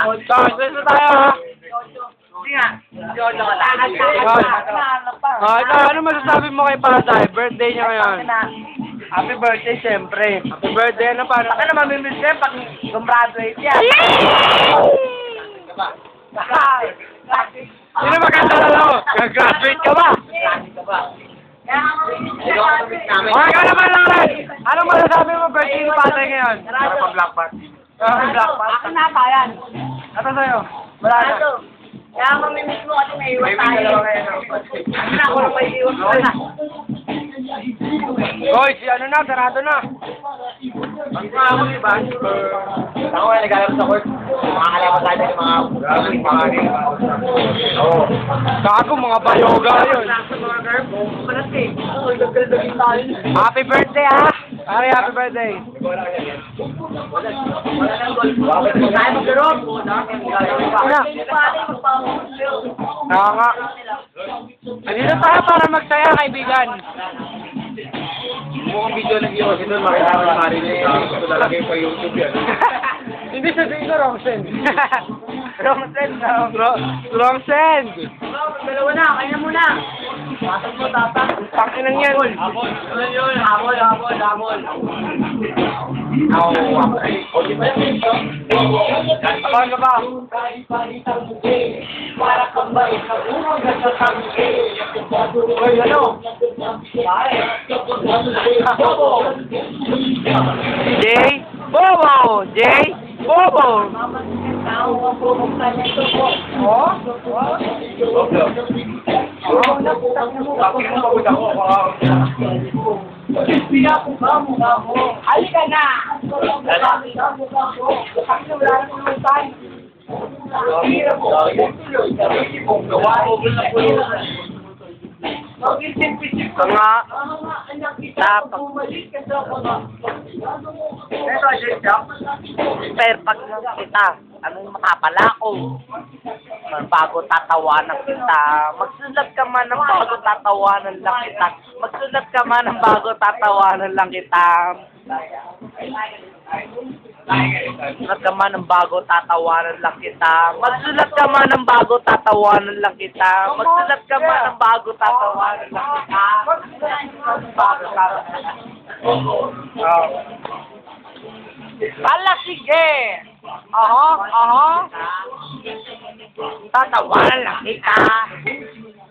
Tapos na tayo ha. Hindi nga. Jojo ka lang. Ikaw, ano masasabi mo kay Pasay? Birthday niya ngayon. Happy birthday, siyempre. Happy birthday, ano pa? Baka naman mamimiss siya pag gumraduate yan. Sino magkatala mo? Gag-graduate ka ba? Ikaw naman lang rin. Ano masasabi mo birthday ni Pasay ngayon? Para pang black party. Black Pass. Akin na pa yan. Ito sa'yo. Wala na. Kaya mamimiss mo kasi may iwan tayo. Ano na, ako lang may iwan ko na. Hoy, si ano na, sarado na. Ang mga ako, diba? Ako nga naglalap sa court. Makakalaman tayo ng mga Oo. Gago, mga bayoga yun. Happy birthday ha! Pare, happy birthday. Tayo mag-rob. Kaya nga. Andito tayo para magsaya, kaibigan. Mukhang video na iyo kasi doon makita ko na marinig ito lalagay pa YouTube yan. Hindi sabihin ko wrong send. Wrong send na. Wrong send. Dalawa na, kanya muna. Pasok mo, tatak. Pakinang yan. Habol. Ano yun? Habol. Apaan ka ba? Hoy, ano? Jay? Bobo! Jay? Bobo! Oh? Halika na! Nga. Tapos. Pero pag kita, anong makapalako? Bago tatawanan kita. Magsulat ka man ng bago tatawanan lang kita. Magsulat ka man ng bago tatawanan lang kita. Magsulat ka man ng bago tatawanan lang kita. Magsulat ka man ng bago tatawanan lang kita. Magsulat ka man ng bago tatawanan lang kita. Pala, sige! Tatawanan lang kita.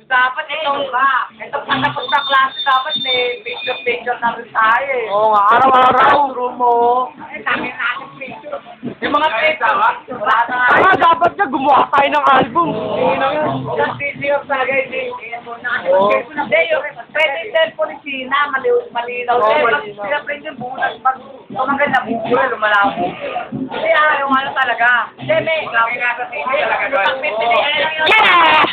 Dapat ito ba? Ito pagkapag sa klase, dapat may picture na rin tayo eh. Oo nga, araw-araw. Room mo. Dami natin picture. Yung mga picture. Dapat ka gumawa tayo ng album. Yung picture talaga, hindi. Hindi, yung pwede yung cellphone ni Sina, malinaw. Pinaprint yung bunas. Pag maganda picture, lumalabo. Hindi, yung ano talaga. Hindi, may. Yeah!